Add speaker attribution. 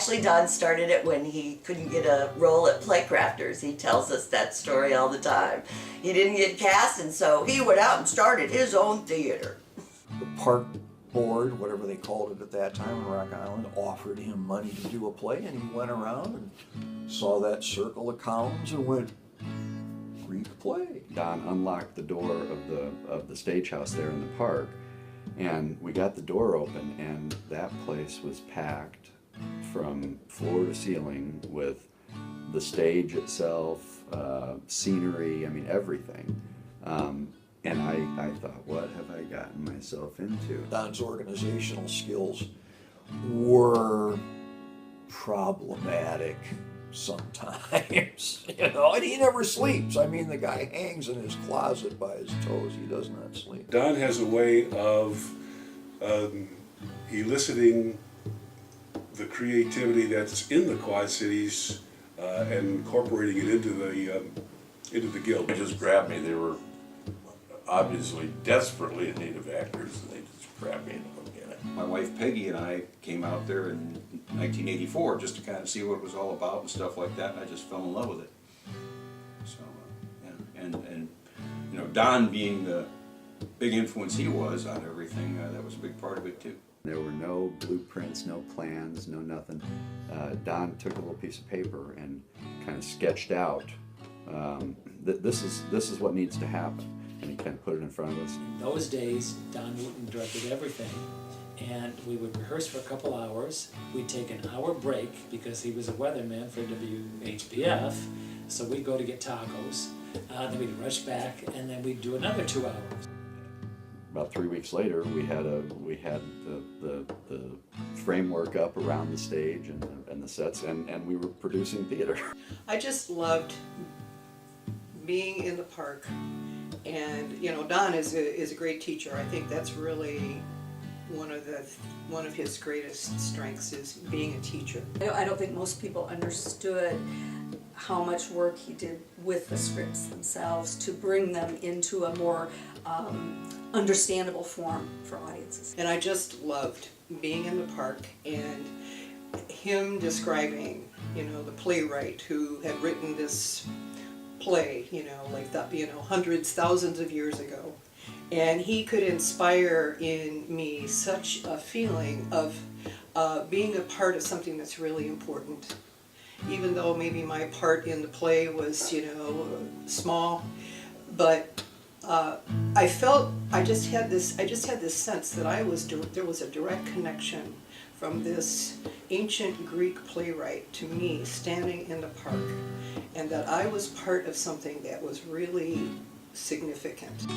Speaker 1: Actually, Don started it when he couldn't get a role at Playcrafters. He tells us that story all the time. He didn't get cast, and so he went out and started his own theater.
Speaker 2: The park board, whatever they called it at that time in Rock Island, offered him money to do a play, and he went around and saw that circle of columns and went, Greek play.
Speaker 3: Don unlocked the door of the stage house there in the park, and we got the door open, and that place was packed from floor to ceiling with the stage itself, scenery, I mean everything. And I thought, what have I gotten myself into?
Speaker 2: Don's organizational skills were problematic sometimes, and he never sleeps. I mean, the guy hangs in his closet by his toes. He does not sleep.
Speaker 4: Don has a way of eliciting the creativity that's in the Quad Cities and incorporating it into the Guild.
Speaker 5: They just grabbed me. They were obviously desperately in need of actors, and they just grabbed me and put me in it.
Speaker 6: My wife Peggy and I came out there in 1984 just to kind of see what it was all about and stuff like that, and I just fell in love with it. So, yeah. And you know, Don being the big influence he was on everything, that was a big part of it too.
Speaker 3: There were no blueprints, no plans, no nothing. Don took a little piece of paper and kind of sketched out, this is what needs to happen. And he kind of put it in front of us.
Speaker 7: In those days, Don Wooten directed everything, and we would rehearse for a couple hours. We'd take an hour break because he was a weatherman for WHPF, so we'd go to get tacos, then we'd rush back, and then we'd do another 2 hours.
Speaker 3: About 3 weeks later, we had the framework up around the stage and the sets, and we were producing theater.
Speaker 8: I just loved being in the park. And you know, Don is a great teacher. I think that's really one of his greatest strengths, is being a teacher.
Speaker 9: I don't think most people understood how much work he did with the scripts themselves to bring them into a more understandable form for audiences.
Speaker 8: And I just loved being in the park and him describing, you know, the playwright who had written this play, you know, like that, you know, hundreds, thousands of years ago. And he could inspire in me such a feeling of being a part of something that's really important. Even though maybe my part in the play was, you know, small, but I just had this sense that there was a direct connection from this ancient Greek playwright to me standing in the park, and that I was part of something that was really significant.